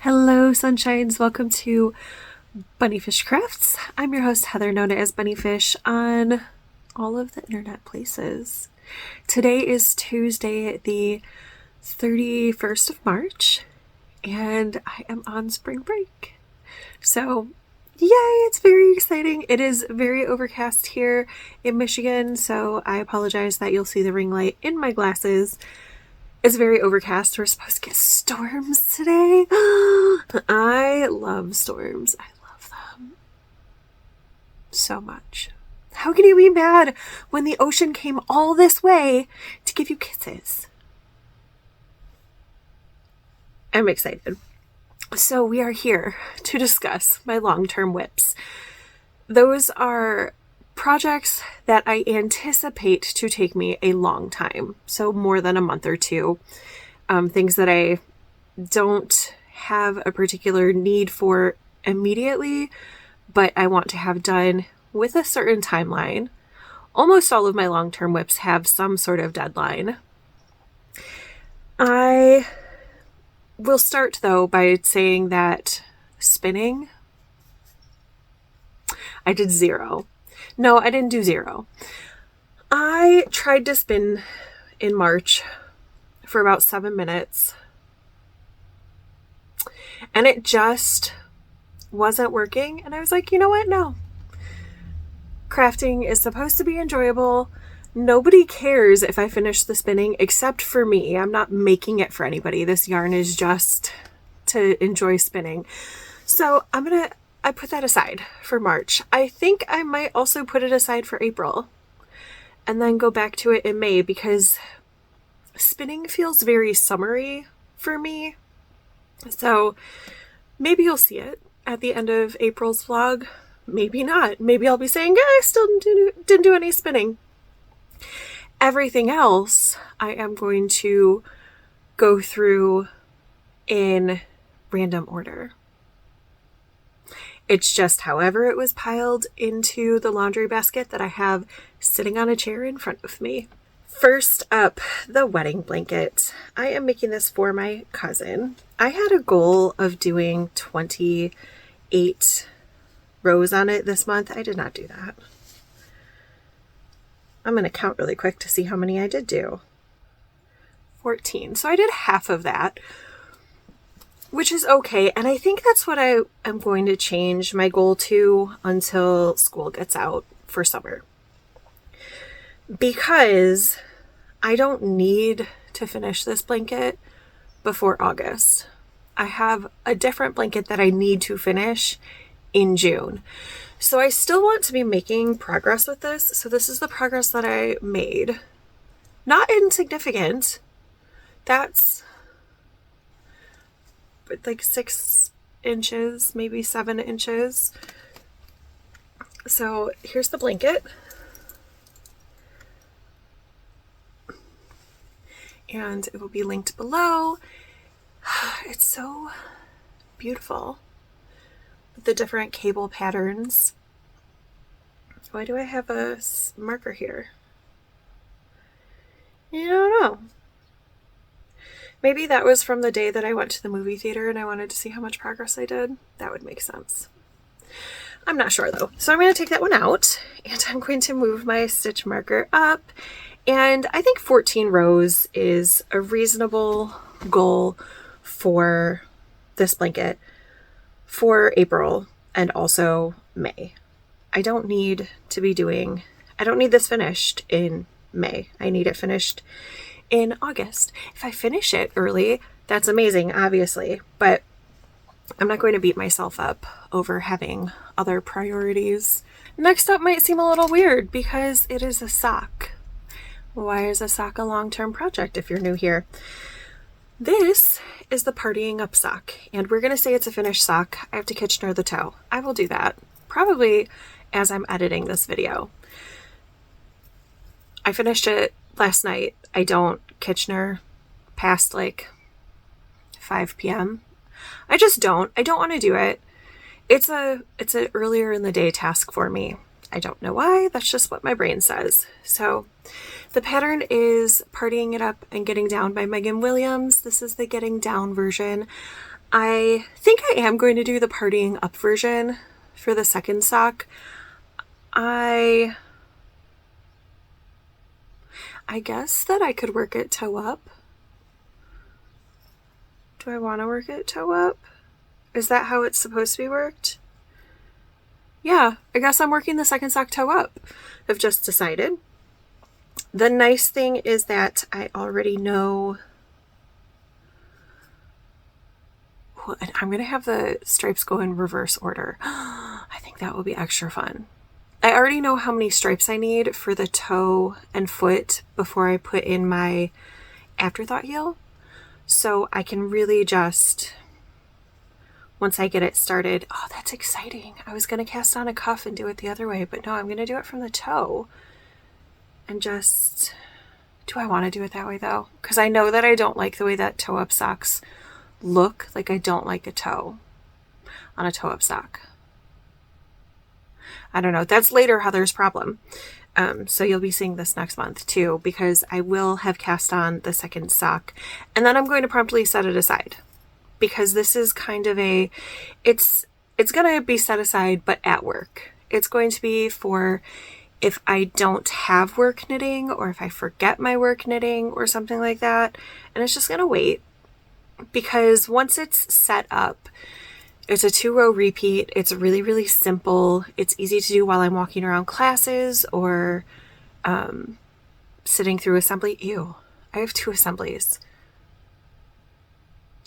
Hello, sunshines. Welcome to Bunnyfish Crafts. I'm your host, Heather, known as Bunnyfish on all of the internet places. Today is Tuesday, the 31st of March, and I am on spring break. So, yay, it's very exciting. It is very overcast here in Michigan, so I apologize that you'll see the ring light in my glasses. It's very overcast. We're supposed to get storms today. I love storms. I love them so much. How can you be mad when the ocean came all this way to give you kisses? I'm excited. So we are here to discuss my long-term whips. Those are projects that I anticipate to take me a long time, so more than a month or two. Things that I don't have a particular need for immediately, but I want to have done with a certain timeline. Almost all of my long-term whips have some sort of deadline. I will start though by saying that spinning, I did zero. No, I didn't do zero. I tried to spin in March for about 7 minutes, and it just wasn't working. And I was like, you know what? No. Crafting is supposed to be enjoyable. Nobody cares if I finish the spinning except for me. I'm not making it for anybody. This yarn is just to enjoy spinning. So I put that aside for March. I think I might also put it aside for April and then go back to it in May, because spinning feels very summery for me. So maybe you'll see it at the end of April's vlog. Maybe not. Maybe I'll be saying, I still didn't do any spinning. Everything else I am going to go through in random order. It's just however it was piled into the laundry basket that I have sitting on a chair in front of me. First up, the wedding blanket. I am making this for my cousin. I had a goal of doing 28 rows on it this month. I did not do that. I'm going to count really quick to see how many I did do. 14. So I did half of that, which is okay. And I think that's what I am going to change my goal to until school gets out for summer. Because I don't need to finish this blanket before August. I have a different blanket that I need to finish in June. So I still want to be making progress with this. So this is the progress that I made. Not insignificant. That's like 6 inches, maybe 7 inches. So here's the blanket. And it will be linked below. It's so beautiful with the different cable patterns. Why do I have a marker here? I don't know. Maybe that was from the day that I went to the movie theater and I wanted to see how much progress I did. That would make sense. I'm not sure though. So I'm going to take that one out and I'm going to move my stitch marker up. And I think 14 rows is a reasonable goal for this blanket for April and also May. I don't need this finished in May. I need it finished in August. If I finish it early, that's amazing, obviously, but I'm not going to beat myself up over having other priorities. Next up might seem a little weird because it is a sock. Why is a sock a long-term project if you're new here? This is the Partying Up sock, and we're going to say it's a finished sock. I have to Kitchener the toe. I will do that probably as I'm editing this video. I finished it last night. I don't Kitchener past like 5 p.m. I just don't. I don't want to do it. It's a earlier in the day task for me. I don't know why. That's just what my brain says. So the pattern is Partying It Up and Getting Down by Megan Williams. This is the Getting Down version. I think I am going to do the partying up version for the second sock. I guess that I could work it toe up. Do I want to work it toe up? Is that how it's supposed to be worked? Yeah, I guess I'm working the second sock toe up. I've just decided. The nice thing is that I already know. And I'm going to have the stripes go in reverse order. I think that will be extra fun. I already know how many stripes I need for the toe and foot before I put in my afterthought heel. So I can really just, once I get it started, oh, that's exciting. I was going to cast on a cuff and do it the other way, but no, I'm going to do it from the toe. And just, do I want to do it that way though? Because I know that I don't like the way that toe up socks look. Like I don't like a toe on a toe up sock. I don't know. That's later Heather's problem. So you'll be seeing this next month too, because I will have cast on the second sock and then I'm going to promptly set it aside because this is kind of a, it's going to be set aside, but at work. It's going to be for if I don't have work knitting or if I forget my work knitting or something like that. And it's just going to wait because once it's set up, it's a 2-row repeat. It's really, really simple. It's easy to do while I'm walking around classes or sitting through assembly. Ew, I have 2 assemblies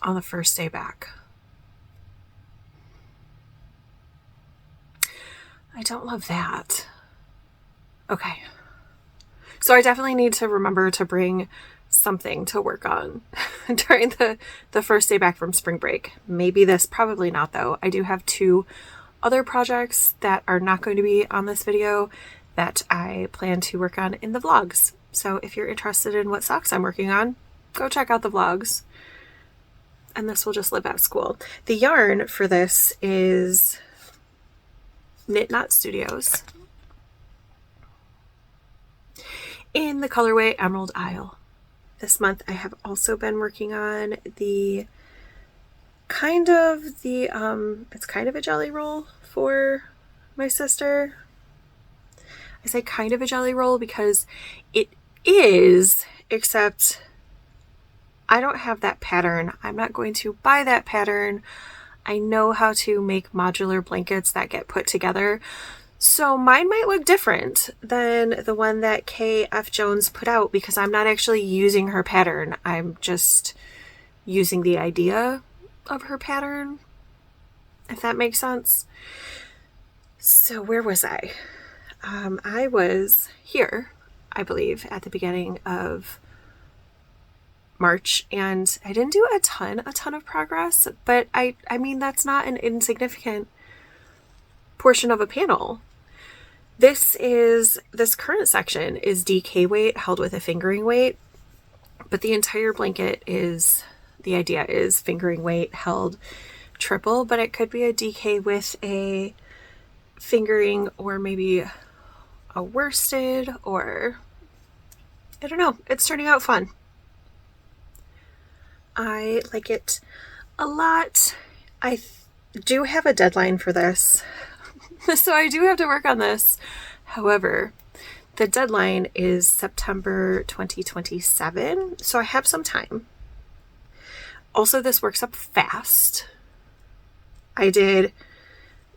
on the first day back. I don't love that. Okay. So I definitely need to remember to bring something to work on during the first day back from spring break. Maybe this, probably not though. I do have 2 other projects that are not going to be on this video that I plan to work on in the vlogs. So if you're interested in what socks I'm working on, go check out the vlogs. And this will just live at school. The yarn for this is SlipKnot Studios in the colorway Emerald Isle. This month I have also been working on the it's kind of a jelly roll for my sister. I say kind of a jelly roll because it is, except I don't have that pattern. I'm not going to buy that pattern. I know how to make modular blankets that get put together. So mine might look different than the one that KF Jones put out because I'm not actually using her pattern. I'm just using the idea of her pattern, if that makes sense. So where was I? I was here, I believe, at the beginning of March, and I didn't do a ton of progress, but I mean, that's not an insignificant portion of a panel. This current section is DK weight held with a fingering weight, but the entire blanket is, the idea is fingering weight held triple, but it could be a DK with a fingering or maybe a worsted, or I don't know. It's turning out fun. I like it a lot. I do have a deadline for this. So I do have to work on this. However, the deadline is September 2027, so I have some time. Also, this works up fast. I did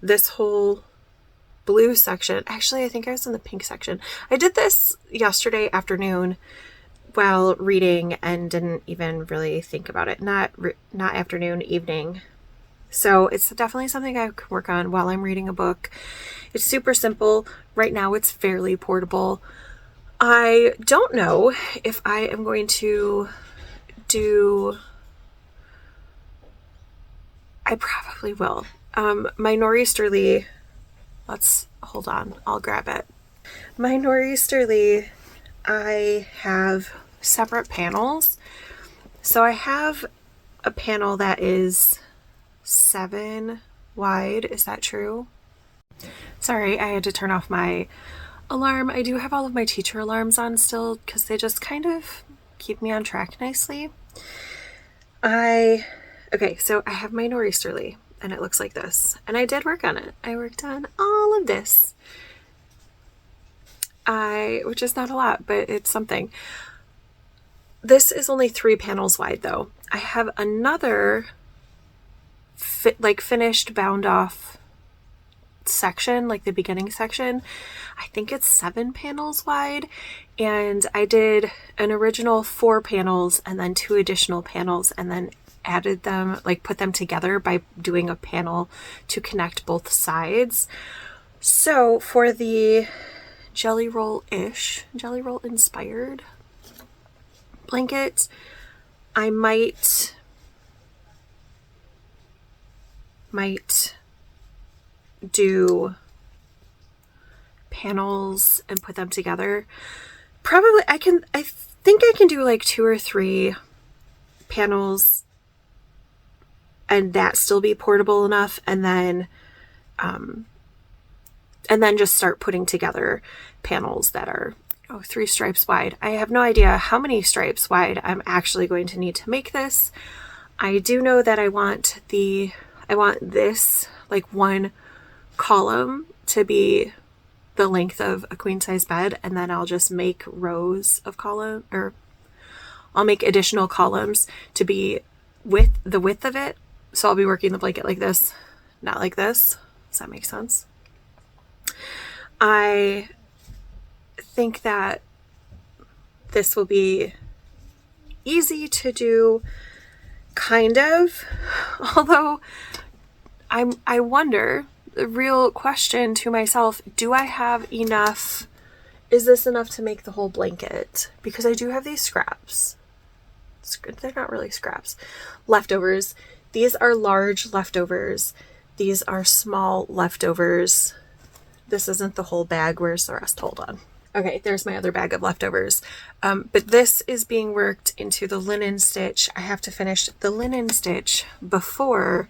this whole blue section. Actually, I think I was in the pink section. I did this yesterday afternoon while reading and didn't even really think about it. Not afternoon, evening. So it's definitely something I can work on while I'm reading a book. It's super simple. Right now it's fairly portable. I don't know if I am going to do... I probably will. My Northeasterly... hold on, I'll grab it. My Northeasterly, I have separate panels. So I have a panel that is 7 wide. Is that true? Sorry, I had to turn off my alarm. I do have all of my teacher alarms on still because they just kind of keep me on track nicely. I Okay, so I have my Northeasterly and it looks like this. And I did work on it. I worked on all of this. Which is not a lot, but it's something. This is only 3 panels wide though. I have another finished bound off section, like the beginning section. I think it's 7 panels wide, and I did an original 4 panels and then 2 additional panels and then added them, like put them together by doing a panel to connect both sides. So for the jelly roll-inspired blanket, I might do panels and put them together. Probably I think I can do like 2 or 3 panels and that still be portable enough, and then just start putting together panels that are 3 stripes wide. I have no idea how many stripes wide I'm actually going to need to make this. I do know that I want this like one column to be the length of a queen size bed, and then I'll just make rows of I'll make additional columns to be with the width of it. So I'll be working the blanket like this, not like this. Does that make sense? I think that this will be easy to do, kind of, although I wonder, the real question to myself, do I have enough? Is this enough to make the whole blanket? Because I do have these scraps. They're not really scraps. Leftovers. These are large leftovers. These are small leftovers. This isn't the whole bag. Where's the rest? Hold on. Okay, there's my other bag of leftovers. But this is being worked into the linen stitch. I have to finish the linen stitch before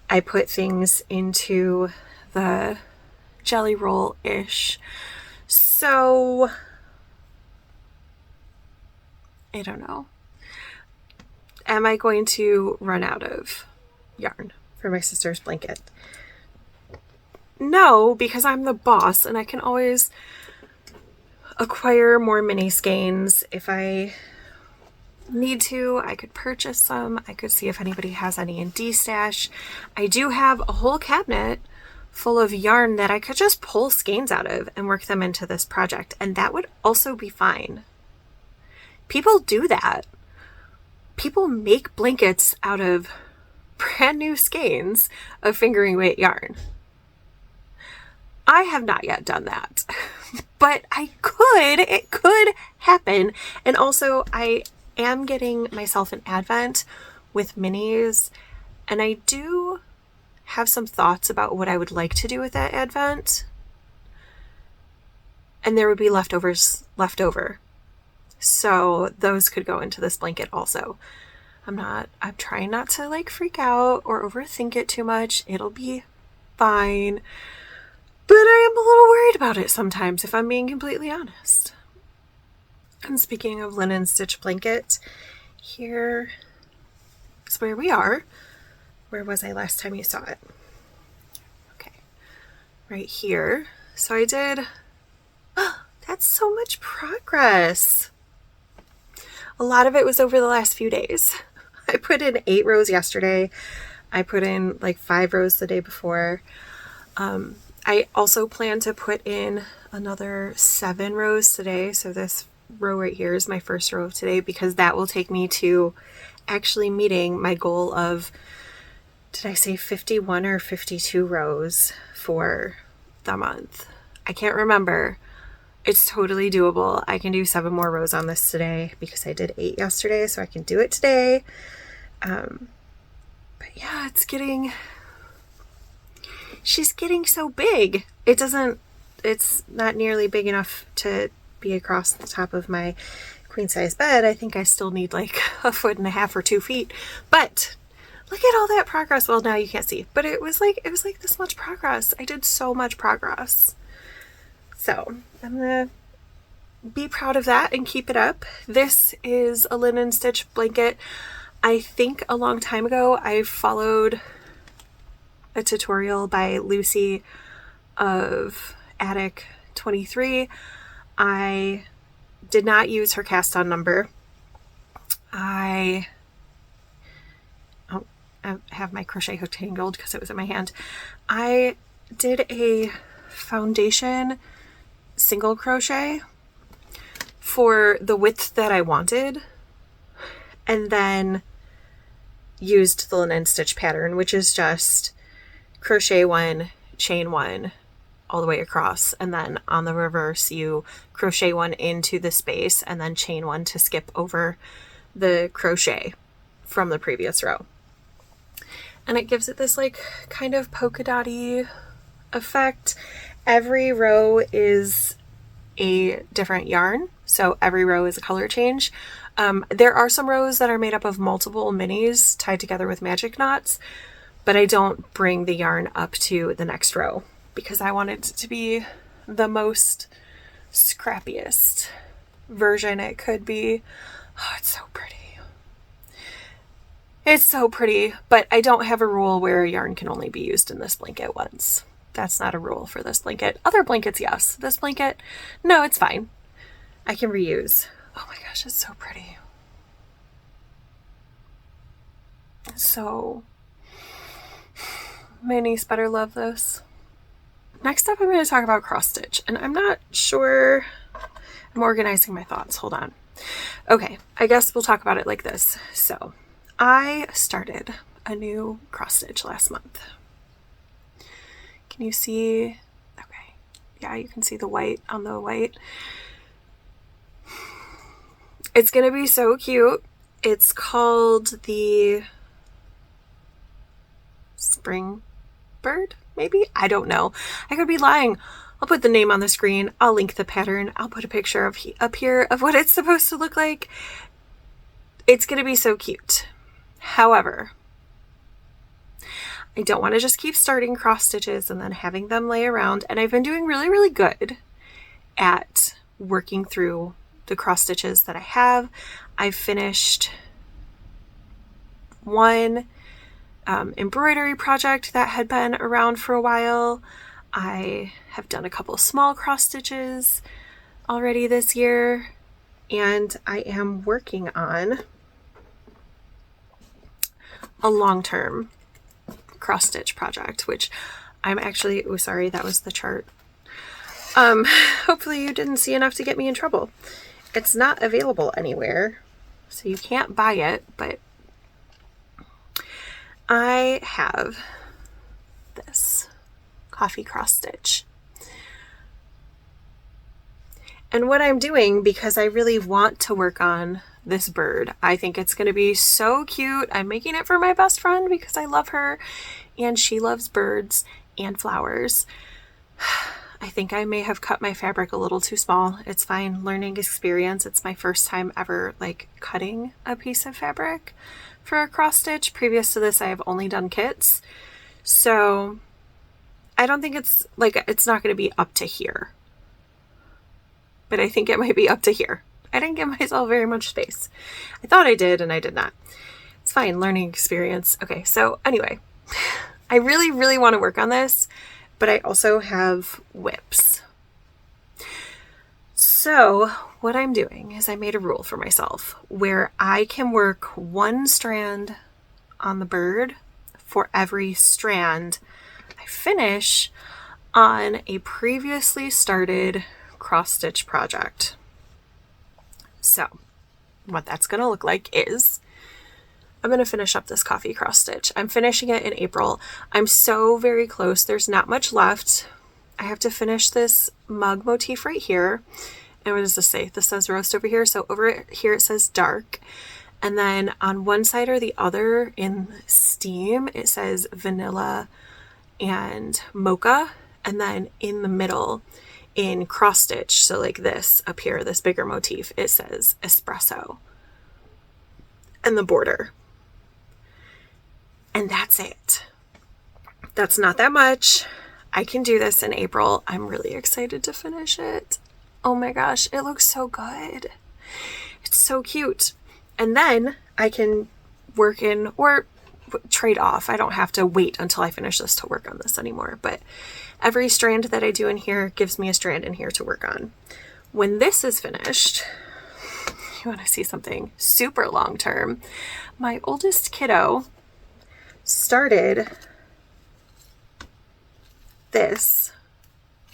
I put things into the jelly roll-ish. So, I don't know. Am I going to run out of yarn for my sister's blanket? No, because I'm the boss and I can always acquire more mini skeins if I need to. I could purchase some. I could see if anybody has any in D-stash. I do have a whole cabinet full of yarn that I could just pull skeins out of and work them into this project, and that would also be fine. People do that. People make blankets out of brand new skeins of fingering weight yarn. I have not yet done that, but I could. It could happen. And also, I am getting myself an advent with minis, and I do have some thoughts about what I would like to do with that advent. And there would be leftovers left over. So those could go into this blanket also. I'm trying not to like freak out or overthink it too much. It'll be fine. But I am a little worried about it sometimes, if I'm being completely honest. And speaking of linen stitch blanket, here is where we are. Where was I last time you saw it? Okay, right here. So I did, that's so much progress. A lot of it was over the last few days. I put in 8 rows yesterday. I put in like 5 rows the day before. I also plan to put in another 7 rows today. So this row right here is my first row of today, because that will take me to actually meeting my goal of, did I say 51 or 52 rows for the month? I can't remember. It's totally doable. I can do 7 more rows on this today because I did 8 yesterday, so I can do it today. But yeah, she's getting so big. It's not nearly big enough to be across the top of my queen size bed. I think I still need like 1.5 feet or 2 feet, but look at all that progress. Well, now you can't see, but it was like this much progress. I did so much progress. So I'm gonna be proud of that and keep it up. This is a linen stitch blanket. I think a long time ago I followed a tutorial by Lucy of Attic 23. I did not use her cast on number. I have my crochet hook tangled because it was in my hand. I did a foundation single crochet for the width that I wanted, and then used the linen stitch pattern, which is just crochet 1, chain 1 all the way across, and then on the reverse you crochet 1 into the space and then chain 1 to skip over the crochet from the previous row. And it gives it this like kind of polka dotty effect. Every row is a different yarn, so every row is a color change. There are some rows that are made up of multiple minis tied together with magic knots, but I don't bring the yarn up to the next row because I want it to be the most scrappiest version it could be. Oh, it's so pretty. It's so pretty, but I don't have a rule where yarn can only be used in this blanket once. That's not a rule for this blanket. Other blankets, yes. This blanket, no, it's fine. I can reuse. Oh my gosh, it's so pretty. So, my niece better love this. Next up, I'm going to talk about cross stitch, and I'm not sure. I'm organizing my thoughts. Hold on. Okay, I guess we'll talk about it like this. So, I started a new cross stitch last month. Can you see? Okay. Yeah, you can see the white on the white. It's going to be so cute. It's called the Spring Bird, maybe? I don't know. I could be lying. I'll put the name on the screen. I'll link the pattern. I'll put a picture of up here of what it's supposed to look like. It's going to be so cute. However, I don't want to just keep starting cross stitches and then having them lay around. And I've been doing really, really good at working through the cross stitches that I have. I've finished one embroidery project that had been around for a while. I have done a couple small cross stitches already this year, and I am working on a long-term cross stitch project, which I'm actually, oh sorry, that was the chart. Hopefully you didn't see enough to get me in trouble. It's not available anywhere, so you can't buy it, but I have this coffee cross stitch. And what I'm doing, because I really want to work on this bird, I think it's going to be so cute. I'm making it for my best friend because I love her and she loves birds and flowers. I think I may have cut my fabric a little too small. It's fine. Learning experience. It's my first time ever like cutting a piece of fabric for a cross stitch. Previous to this, I have only done kits. So I don't think it's like, it's not going to be up to here, but I think it might be up to here. I didn't give myself very much space. I thought I did and I did not. It's fine. Learning experience. Okay. So anyway, I really, really want to work on this, but I also have whips. So what I'm doing is I made a rule for myself where I can work one strand on the bird for every strand I finish on a previously started cross stitch project. So what that's going to look like is I'm going to finish up this coffee cross stitch. I'm finishing it in April. I'm so very close. There's not much left. I have to finish this mug motif right here. And what does this say? This says roast over here. So over here it says dark. And then on one side or the other in steam, it says vanilla and mocha. And then in the middle in cross stitch, so like this up here, this bigger motif, it says espresso. And the border. And that's it. That's not that much. I can do this in April. I'm really excited to finish it. Oh my gosh, it looks so good. It's so cute. And then I can work in or trade off. I don't have to wait until I finish this to work on this anymore, but every strand that I do in here gives me a strand in here to work on. When this is finished, you want to see something super long term. My oldest kiddo started this.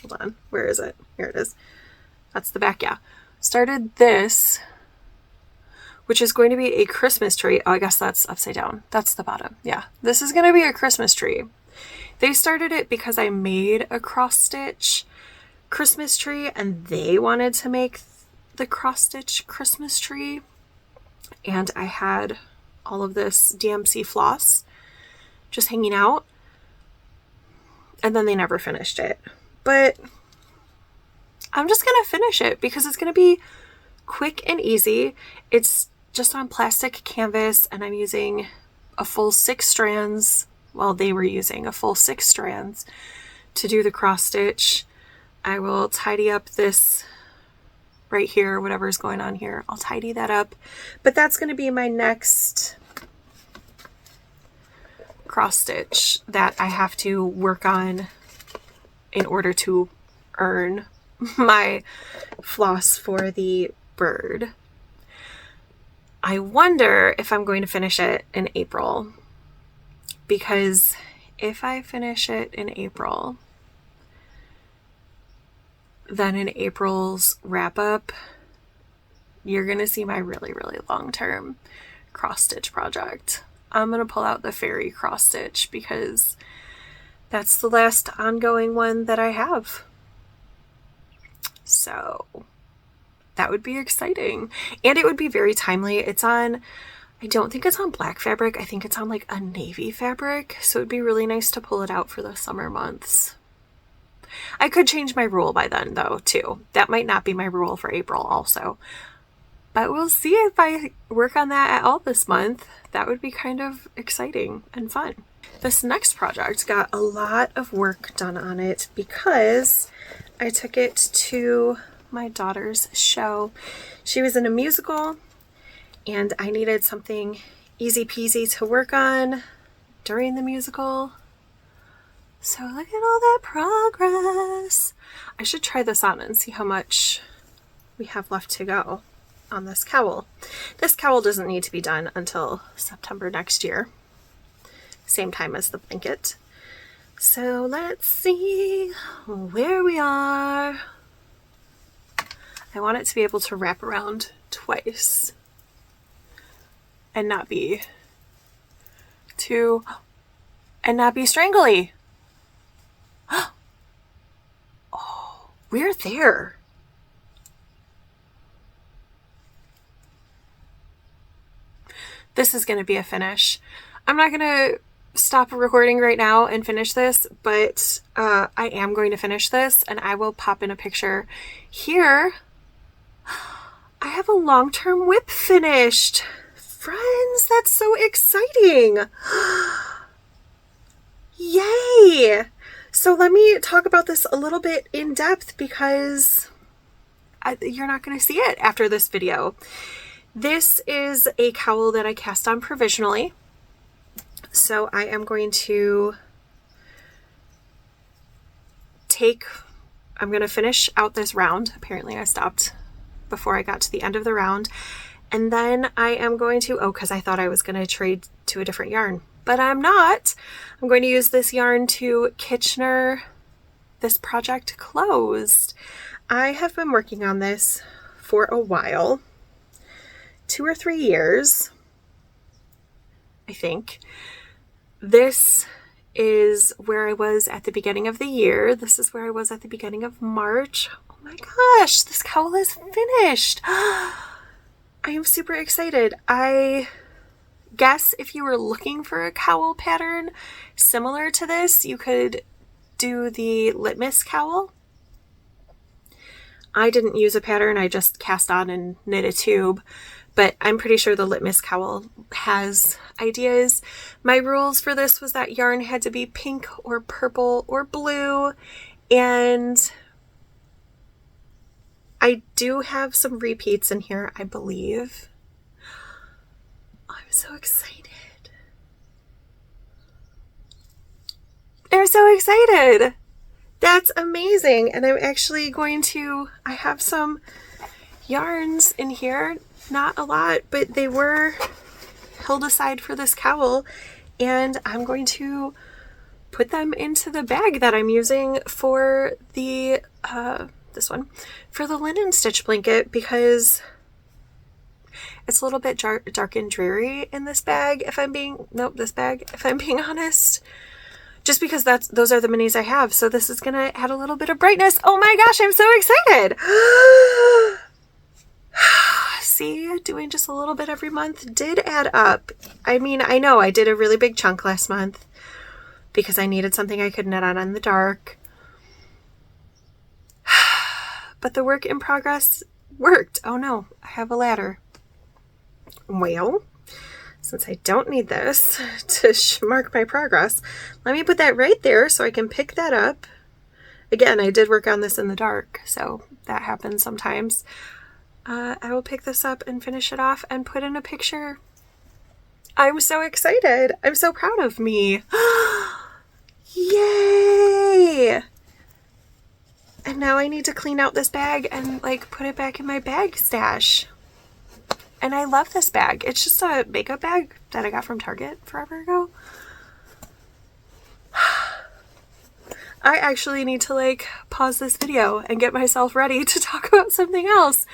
Hold on, where is it? Here it is. That's the back, yeah. Started this, which is going to be a Christmas tree. Oh, I guess that's upside down. That's the bottom. Yeah, this is going to be a Christmas tree. They started it because I made a cross stitch Christmas tree and they wanted to make the cross stitch Christmas tree. And I had all of this DMC floss just hanging out. And then they never finished it. But I'm just going to finish it because it's going to be quick and easy. It's just on plastic canvas and I'm using a full 6 strands. Well, they were using a full 6 strands to do the cross stitch. I will tidy up this right here, whatever's going on here. I'll tidy that up. But that's going to be my next cross stitch that I have to work on in order to earn my floss for the bird. I wonder if I'm going to finish it in April, because if I finish it in April, then in April's wrap up, you're going to see my really, really long-term cross stitch project. I'm going to pull out the fairy cross stitch because that's the last ongoing one that I have. So that would be exciting. And it would be very timely. It's on, I don't think it's on black fabric. I think it's on like a navy fabric. So it'd be really nice to pull it out for the summer months. I could change my rule by then though, too. That might not be my rule for April also. But we'll see if I work on that at all this month. That would be kind of exciting and fun. This next project got a lot of work done on it because I took it to my daughter's show. She was in a musical and I needed something easy peasy to work on during the musical. So look at all that progress. I should try this on and see how much we have left to go on this cowl. This cowl doesn't need to be done until September next year. Same time as the blanket. So let's see where we are. I want it to be able to wrap around twice and not be strangly. Oh, we're there. This is going to be a finish. I'm not going to stop recording right now and finish this, but I am going to finish this and I will pop in a picture here. I have a long-term whip finished. Friends, that's so exciting. Yay! So let me talk about this a little bit in depth because you're not going to see it after this video. This is a cowl that I cast on provisionally. So I am going to I'm going to finish out this round. Apparently I stopped before I got to the end of the round. And then I am going to, because I thought I was going to trade to a different yarn, but I'm not. I'm going to use this yarn to Kitchener this project closed. I have been working on this for a while, 2 or 3 years, I think. This is where I was at the beginning of the year. This is where I was at the beginning of March. Oh my gosh, this cowl is finished. I am super excited. I guess if you were looking for a cowl pattern similar to this, you could do the Litmus cowl. I didn't use a pattern, I just cast on and knit a tube, but I'm pretty sure the Litmus cowl has ideas. My rules for this was that yarn had to be pink or purple or blue, and I do have some repeats in here, I believe. I'm so excited. I'm so excited. That's amazing. And I'm actually I have some yarns in here, not a lot, but they were held aside for this cowl, and I'm going to put them into the bag that I'm using for the this one for the linen stitch blanket, because it's a little bit dark and dreary in this bag, if I'm being honest, just because those are the minis I have. So this is gonna add a little bit of brightness. Oh my gosh, I'm so excited. See, doing just a little bit every month did add up. I mean, I know I did a really big chunk last month because I needed something I could knit on in the dark. But the work in progress worked. Oh no, I have a ladder. Well, since I don't need this to mark my progress, let me put that right there so I can pick that up. Again, I did work on this in the dark, so that happens sometimes. I will pick this up and finish it off and put in a picture. I'm so excited. I'm so proud of me. Yay! And now I need to clean out this bag and like put it back in my bag stash. And I love this bag. It's just a makeup bag that I got from Target forever ago. I actually need to like pause this video and get myself ready to talk about something else.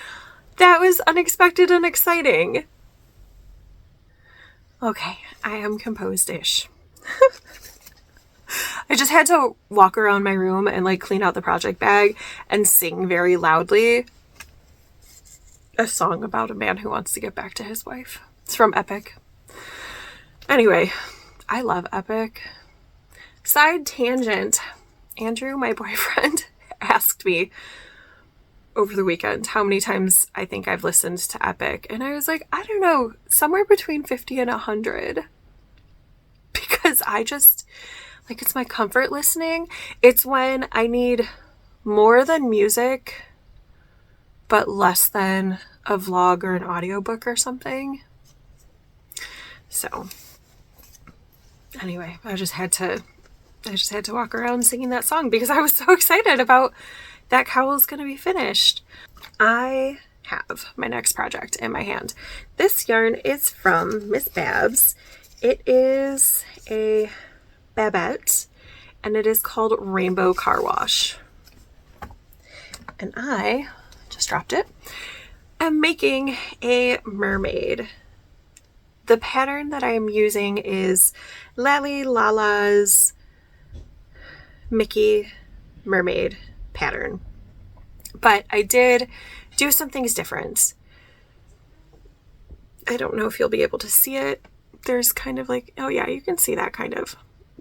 That was unexpected and exciting. Okay, I am composed-ish. I just had to walk around my room and like clean out the project bag and sing very loudly a song about a man who wants to get back to his wife. It's from Epic. Anyway, I love Epic. Side tangent. Andrew, my boyfriend, asked me over the weekend how many times I think I've listened to Epic. And I was like, I don't know, somewhere between 50 and 100. Because I just, like, it's my comfort listening. It's when I need more than music, but less than a vlog or an audiobook or something. So, anyway, I just had to walk around singing that song because I was so excited about that cowl's gonna be finished. I have my next project in my hand. This yarn is from Miss Babs. It is a Babette, and it is called Rainbow Carwash. And I just dropped it. I'm making a mermaid. The pattern that I am using is Lally Lala's Mickey mermaid pattern, but I did do some things different. I don't know if you'll be able to see it. There's kind of like, oh yeah, you can see that kind of.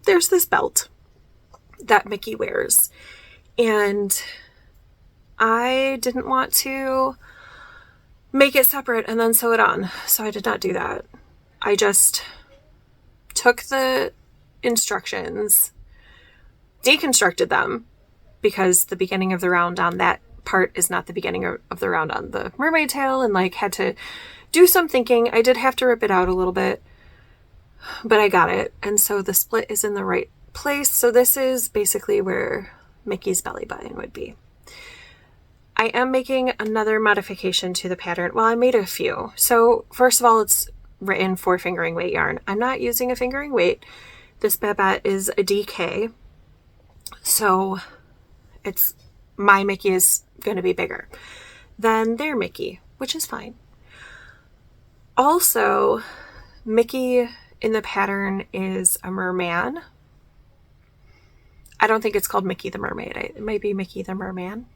There's this belt that Mickey wears, and I didn't want to make it separate and then sew it on, so I did not do that. I just took the instructions, deconstructed them, because the beginning of the round on that part is not the beginning of the round on the mermaid tail, and like had to do some thinking. I did have to rip it out a little bit, but I got it, and so the split is in the right place. So this is basically where Mickey's belly button would be. I am making another modification to the pattern. Well, I made a few. So first of all, it's written for fingering weight yarn. I'm not using a fingering weight. This Babette is a DK, so it's my Mickey is going to be bigger than their Mickey, which is fine. Also, Mickey in the pattern is a merman. I don't think it's called Mickey the Mermaid. It might be Mickey the Merman.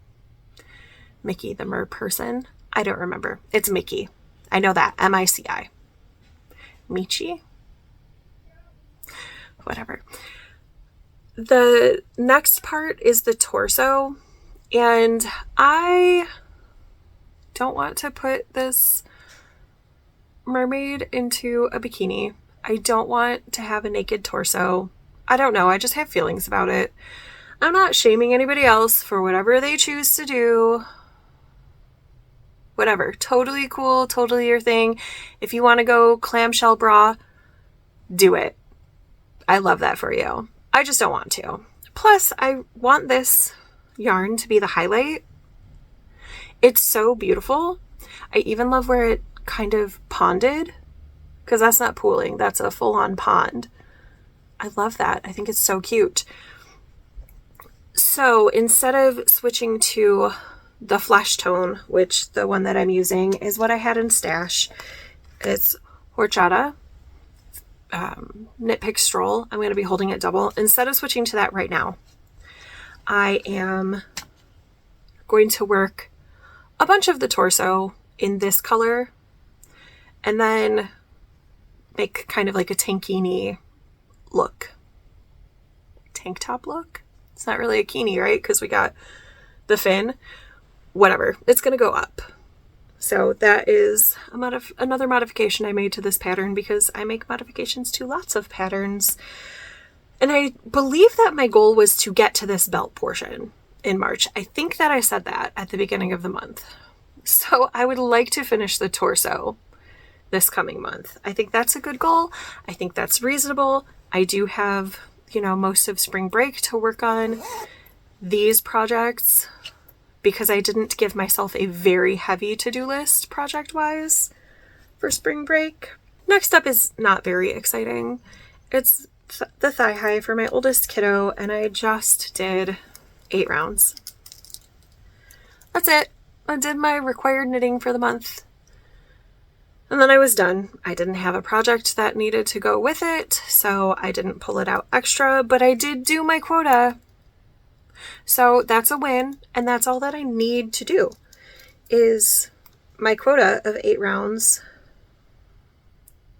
Mickey the Mer person. I don't remember. It's Mickey. I know that. M-I-C-I. Michi? Whatever. The next part is the torso, and I don't want to put this mermaid into a bikini. I don't want to have a naked torso. I don't know. I just have feelings about it. I'm not shaming anybody else for whatever they choose to do. Whatever. Totally cool. Totally your thing. If you want to go clamshell bra, do it. I love that for you. I just don't want to. Plus, I want this yarn to be the highlight. It's so beautiful. I even love where it kind of ponded, because that's not pooling, that's a full-on pond. I love that. I think it's so cute. So instead of switching to the flesh tone, which the one that I'm using is what I had in stash, it's horchata, Knit Pick Stroll. I'm going to be holding it double. Instead of switching to that right now, I am going to work a bunch of the torso in this color and then make kind of like a tankini look. Tank top look? It's not really a kini, right? Because we got the fin. Whatever. It's going to go up. So that is another modification I made to this pattern, because I make modifications to lots of patterns. And I believe that my goal was to get to this belt portion in March. I think that I said that at the beginning of the month. So I would like to finish the torso this coming month. I think that's a good goal. I think that's reasonable. I do have, most of spring break to work on these projects, because I didn't give myself a very heavy to-do list project-wise for spring break. Next up is not very exciting. It's the thigh high for my oldest kiddo, and I just did 8 rounds. That's it. I did my required knitting for the month, and then I was done. I didn't have a project that needed to go with it, so I didn't pull it out extra, but I did do my quota. So that's a win, and that's all that I need to do is my quota of 8 rounds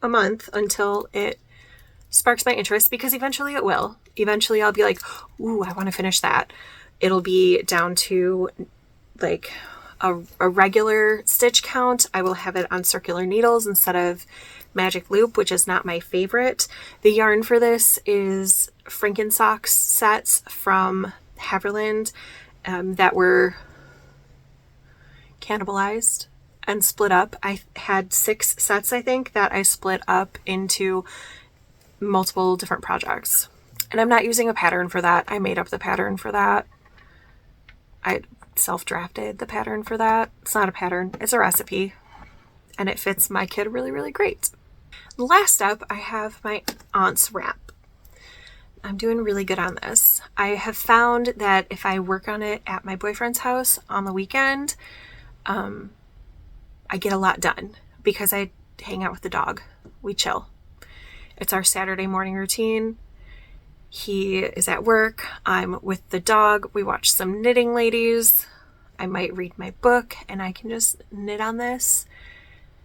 a month until it sparks my interest, because eventually it will. Eventually I'll be like, ooh, I want to finish that. It'll be down to like a regular stitch count. I will have it on circular needles instead of magic loop, which is not my favorite. The yarn for this is Frankensocks sets from Haverland that were cannibalized and split up. I had 6 sets, I think, that I split up into multiple different projects. And I'm not using a pattern for that. I made up the pattern for that. I self-drafted the pattern for that. It's not a pattern, it's a recipe. And it fits my kid really, really great. Last up, I have my aunt's wrap. I'm doing really good on this. I have found that if I work on it at my boyfriend's house on the weekend, I get a lot done because I hang out with the dog. We chill. It's our Saturday morning routine. He is at work. I'm with the dog. We watch some Knitting Ladies. I might read my book and I can just knit on this.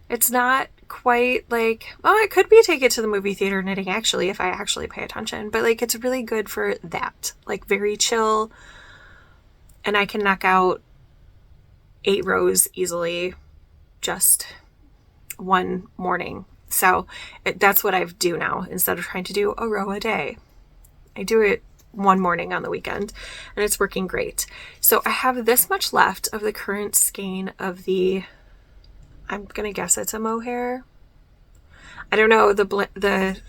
It's not quite like, well, it could be take it to the movie theater knitting actually, if I actually pay attention, but like it's really good for that, like very chill. And I can knock out 8 rows easily just one morning. So that's what I do now. Instead of trying to do a row a day, I do it one morning on the weekend and it's working great. So I have this much left of the current skein of the, I'm going to guess it's a mohair. I don't know. The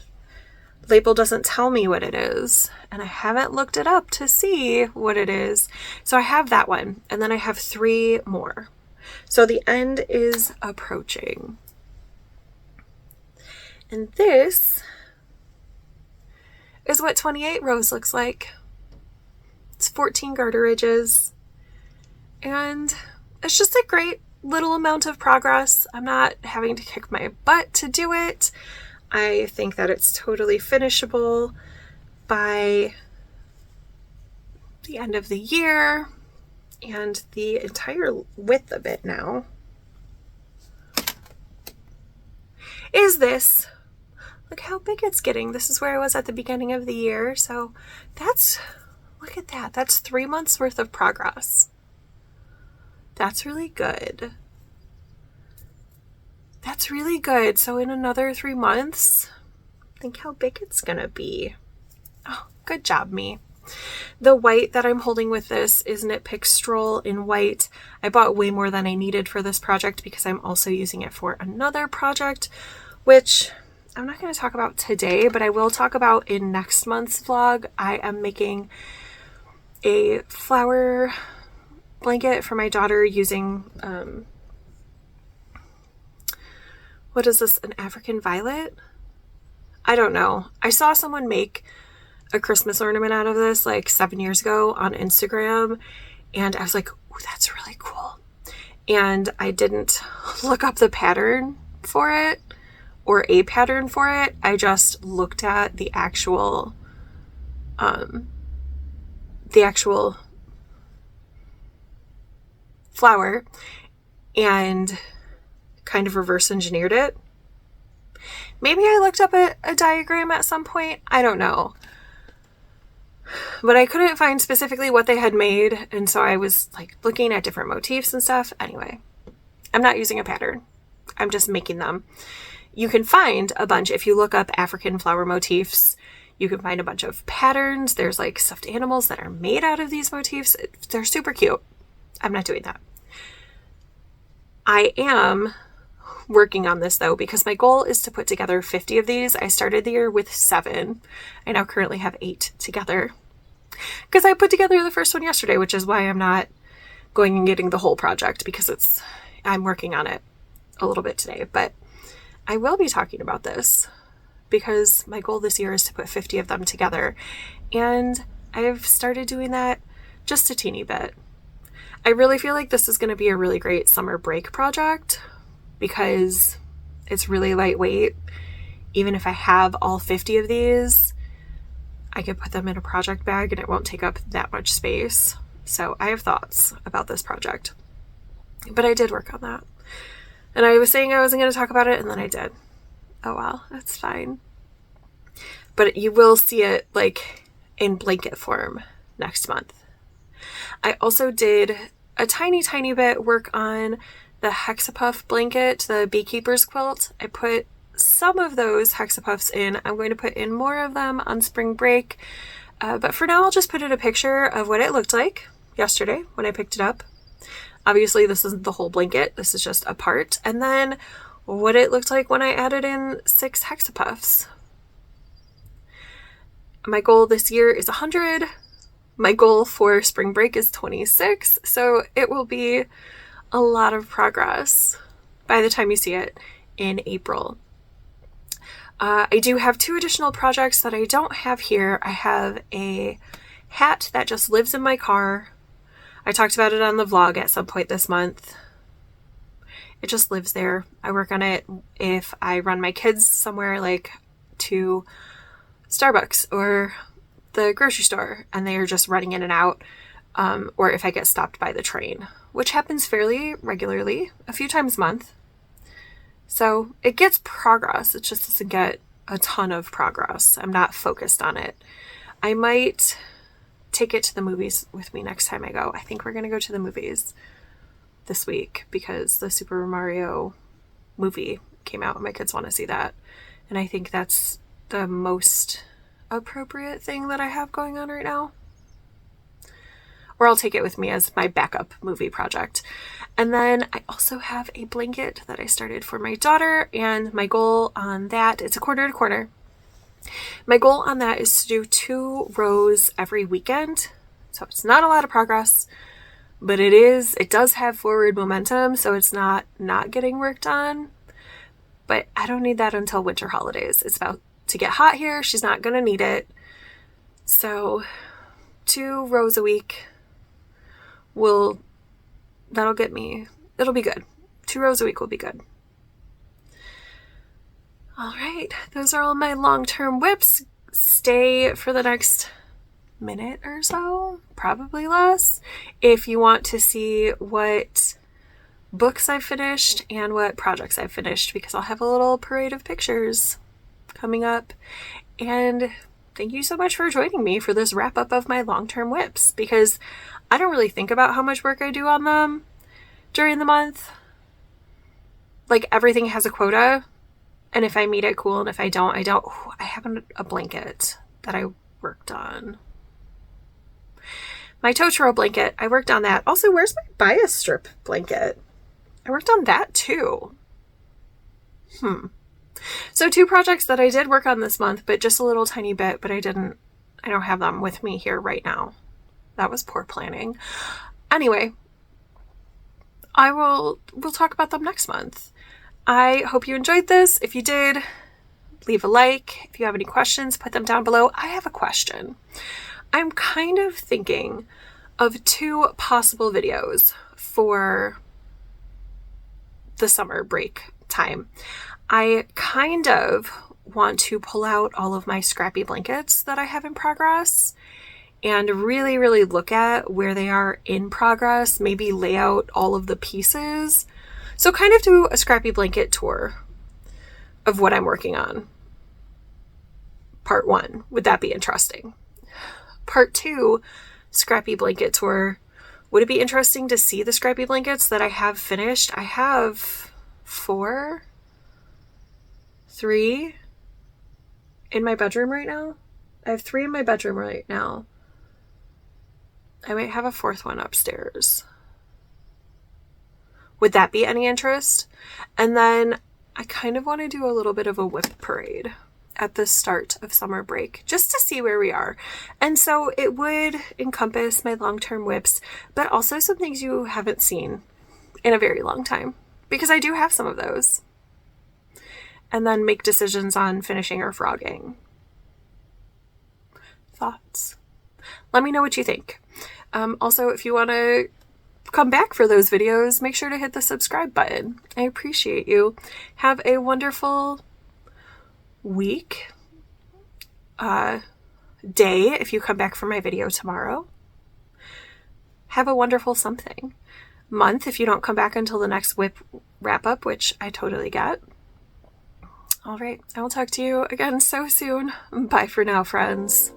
label doesn't tell me what it is, and I haven't looked it up to see what it is. So I have that one, and then I have 3 more. So the end is approaching. And this is what 28 rows looks like. It's 14 garter ridges, and it's just a great little amount of progress. I'm not having to kick my butt to do it. I think that it's totally finishable by the end of the year, and the entire width of it now is this. Look how big it's getting. This is where I was at the beginning of the year. So that's, look at that. That's 3 months worth of progress. That's really good. That's really good. So in another 3 months, think how big it's gonna be. Oh, good job, me. The white that I'm holding with this is Knit Pick Stroll in white. I bought way more than I needed for this project because I'm also using it for another project, which I'm not going to talk about today, but I will talk about in next month's vlog. I am making a flower blanket for my daughter using, what is this, an African violet? I don't know. I saw someone make a Christmas ornament out of this like 7 years ago on Instagram, and I was like, ooh, that's really cool. And I didn't look up the pattern for it or a pattern for it. I just looked at the actual flower and kind of reverse engineered it. Maybe I looked up a diagram at some point. I don't know. But I couldn't find specifically what they had made, and so I was like looking at different motifs and stuff. Anyway, I'm not using a pattern. I'm just making them. You can find a bunch, if you look up African flower motifs, you can find a bunch of patterns. There's like stuffed animals that are made out of these motifs. They're super cute. I'm not doing that. I am working on this though, because my goal is to put together 50 of these. I started the year with 7. I now currently have 8 together because I put together the first one yesterday, which is why I'm not going and getting the whole project, because I'm working on it a little bit today. But I will be talking about this because my goal this year is to put 50 of them together, and I've started doing that just a teeny bit. I really feel like this is going to be a really great summer break project because it's really lightweight. Even if I have all 50 of these, I could put them in a project bag and it won't take up that much space. So I have thoughts about this project, but I did work on that. And I was saying I wasn't going to talk about it, and then I did. Oh well, that's fine. But you will see it like in blanket form next month. I also did a tiny bit work on the hexapuff blanket, the beekeeper's quilt. I put some of those hexapuffs in. I'm going to put in more of them on spring break. But for now, I'll just put in a picture of what it looked like yesterday when I picked it up. Obviously, this isn't the whole blanket. This is just a part. And then what it looked like when I added in 6 hexapuffs. My goal this year is 100. My goal for spring break is 26. So it will be a lot of progress by the time you see it in April. I do have 2 additional projects that I don't have here. I have a hat that just lives in my car. I talked about it on the vlog at some point this month. It just lives there. I work on it if I run my kids somewhere like to Starbucks or the grocery store and they are just running in and out, or if I get stopped by the train, which happens fairly regularly, a few times a month. So it gets progress. It just doesn't get a ton of progress. I'm not focused on it. I might take it to the movies with me next time I go. I think we're going to go to the movies this week because the Super Mario movie came out and my kids want to see that. And I think that's the most appropriate thing that I have going on right now. Or I'll take it with me as my backup movie project. And then I also have a blanket that I started for my daughter, and my goal on that, it's a corner to corner. My goal on that is to do 2 rows every weekend. So it's not a lot of progress, but it does have forward momentum, so it's not getting worked on. But I don't need that until winter holidays. It's about to get hot here. She's not going to need it. So 2 rows a week that'll get me, it'll be good. 2 rows a week will be good. All right, those are all my long-term whips. Stay for the next minute or so, probably less, if you want to see what books I've finished and what projects I've finished, because I'll have a little parade of pictures coming up. And thank you so much for joining me for this wrap up of my long-term whips, because I don't really think about how much work I do on them during the month. Like, everything has a quota, and if I meet it, cool, and if I don't, I don't. Ooh, I have a blanket that I worked on. My Totoro blanket, I worked on that. Also, where's my bias strip blanket? I worked on that too. So 2 projects that I did work on this month, but just a little tiny bit, but I don't have them with me here right now. That was poor planning. Anyway, we'll talk about them next month. I hope you enjoyed this. If you did, leave a like. If you have any questions, put them down below. I have a question. I'm kind of thinking of 2 possible videos for the summer break time. I kind of want to pull out all of my scrappy blankets that I have in progress and really, really look at where they are in progress, maybe lay out all of the pieces. So kind of do a scrappy blanket tour of what I'm working on. Part 1. Would that be interesting? Part 2, scrappy blanket tour. Would it be interesting to see the scrappy blankets that I have finished? I have 3 in my bedroom right now. I have 3 in my bedroom right now. I might have a 4th one upstairs. Would that be any interest? And then I kind of want to do a little bit of a whip parade at the start of summer break, just to see where we are. And so it would encompass my long-term whips, but also some things you haven't seen in a very long time, because I do have some of those. And then make decisions on finishing or frogging. Thoughts? Let me know what you think. Also, if you want to come back for those videos, make sure to hit the subscribe button. I appreciate you. Have a wonderful week, day if you come back for my video tomorrow. Have a wonderful something. Month if you don't come back until the next whip wrap up, which I totally get. All right, I will talk to you again so soon. Bye for now, friends.